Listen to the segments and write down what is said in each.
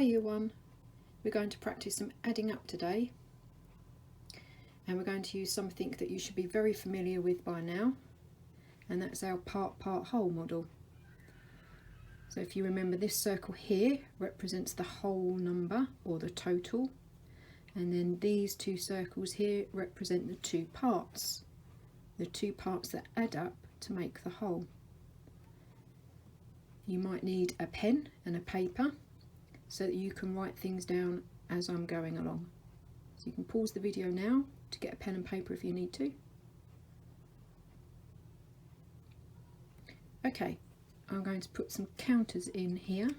Year 1. We're going to practice some adding up today, and we're going to use something that you should be very familiar with by now, and that's our part-part-whole model. So if you remember, this circle here represents the whole number or the total, and then these two circles here represent the two parts that add up to make the whole. You might need a pen and a paper so that you can write things down as I'm going along. So you can pause the video now to get a pen and paper if you need to. Okay, I'm going to put some counters in here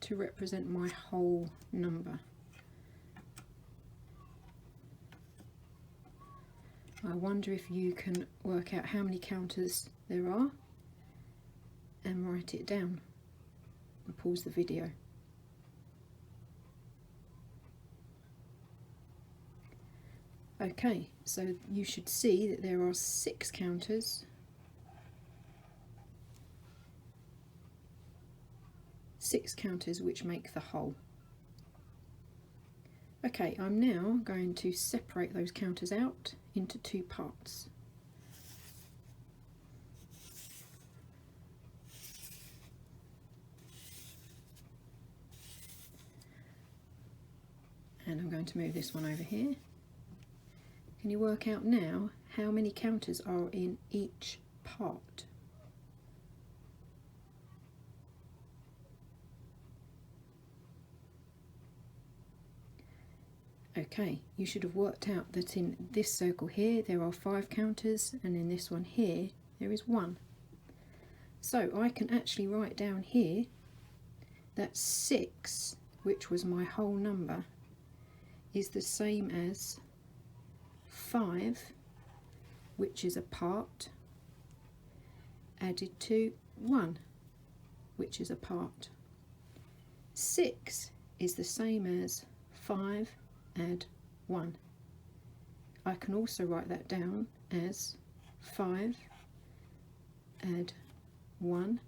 to represent my whole number. I wonder if you can work out how many counters there are and write it down, and pause the video. Okay, so you should see that there are 6 counters, 6 counters which make the whole. Okay, I'm now going to separate those counters out into 2 parts. And I'm going to move this one over here. Can you work out now how many counters are in each part? Okay, you should have worked out that in this circle here there are 5 counters, and in this one here there is 1. So I can actually write down here that 6, which was my whole number, is the same as 5, which is a part, added to 1, which is a part. 6 is the same as 5 add 1. I can also write that down as 5 add 1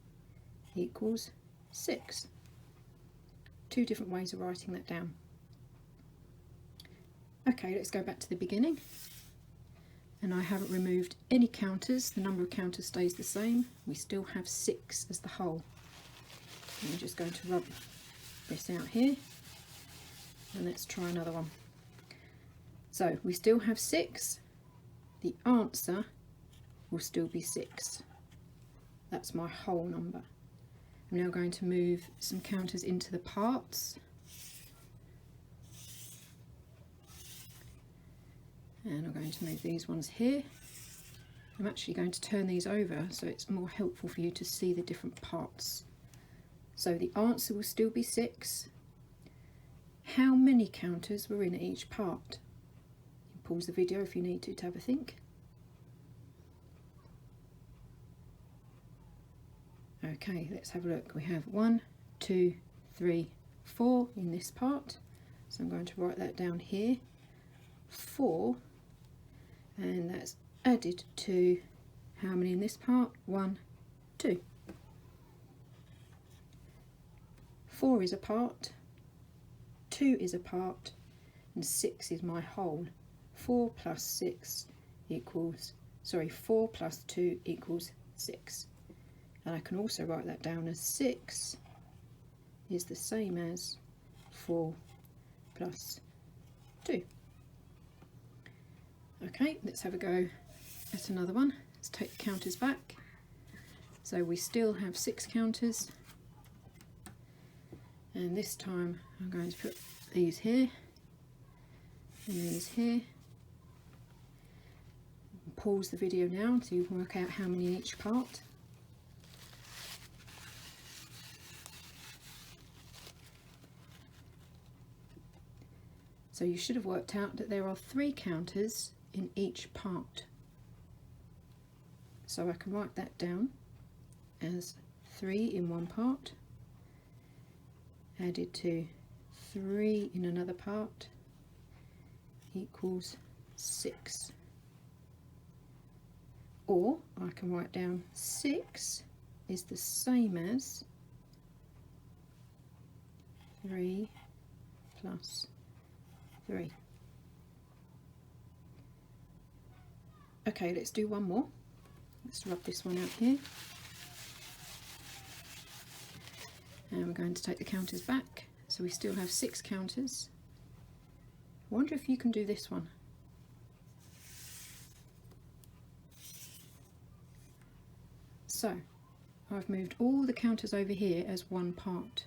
equals 6. 2 different ways of writing that down. Okay, let's go back to the beginning. And I haven't removed any counters. The number of counters stays the same. We still have 6 as the whole. I'm just going to rub this out here, and let's try another one. So we still have 6. The answer will still be 6. That's my whole number. I'm now going to move some counters into the parts. And I'm going to move these ones here. I'm actually going to turn these over so it's more helpful for you to see the different parts. So the answer will still be 6. How many counters were in each part? You can pause the video if you need to have a think. Okay, let's have a look. We have 1, 2, 3, 4 in this part. So I'm going to write that down here. 4, and that's added to how many in this part? 1, 2. 4 is a part, 2 is a part, and 6 is my whole. 4 plus 6 equals, 4 plus 2 equals 6. And I can also write that down as 6 is the same as 4 plus 2. Okay, let's have a go at another one. Let's take the counters back. So we still have 6 counters, and this time I'm going to put these here and these here. Pause the video now so you can work out how many in each part. So you should have worked out that there are 3 counters in each part. So I can write that down as 3 in one part, added to 3 in another part, equals 6. Or I can write down 6 is the same as 3 plus 3. Okay, let's do one more. Let's rub this one out here. And we're going to take the counters back, so we still have 6 counters. I wonder if you can do this one. So, I've moved all the counters over here as one part.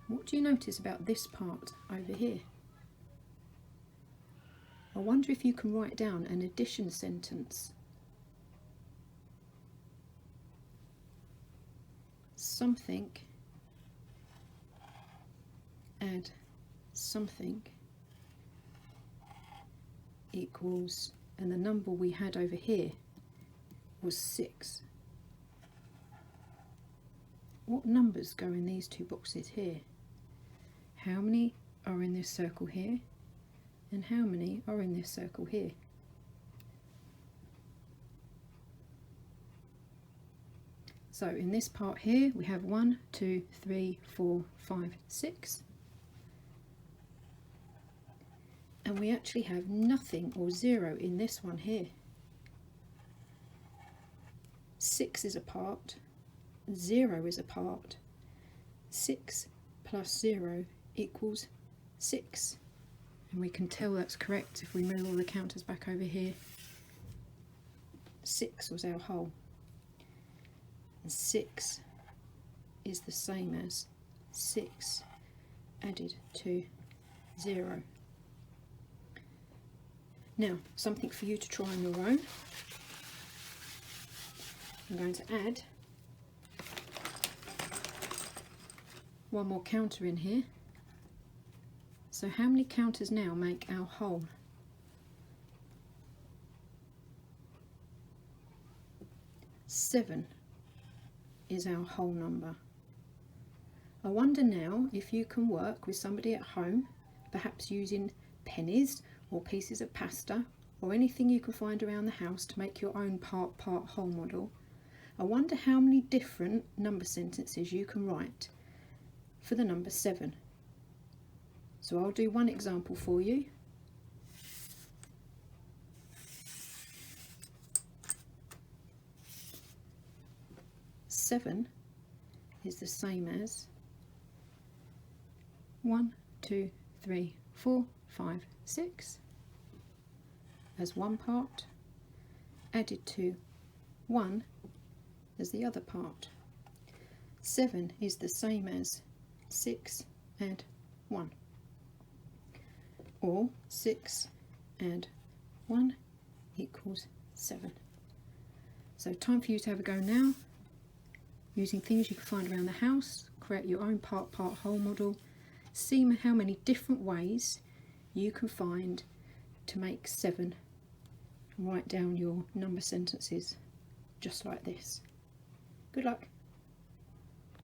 What do you notice about this part over here? I wonder if you can write down an addition sentence. Something, add something equals, and the number we had over here was 6. What numbers go in these two boxes here? How many are in this circle here? And how many are in this circle here? So in this part here we have 1, 2, 3, 4, 5, 6. And we actually have nothing or 0 in this one here. 6 is a part, 0 is a part. 6 plus 0 equals 6. And we can tell that's correct if we move all the counters back over here. 6 was our whole. And 6 is the same as 6 added to 0. Now, something for you to try on your own. I'm going to add one more counter in here. So how many counters now make our whole? 7 is our whole number. I wonder now if you can work with somebody at home, perhaps using pennies or pieces of pasta or anything you can find around the house to make your own part whole model. I wonder how many different number sentences you can write for the number 7. So I'll do one example for you. Seven is the same as 1, 2, 3, 4, 5, 6 as one part, added to 1 as the other part. 7 is the same as 6 add 1, or 6 add 1 equals 7. So time for you to have a go now, using things you can find around the house. Create your own part whole model. See how many different ways you can find to make 7. Write down your number sentences just like this. Good luck.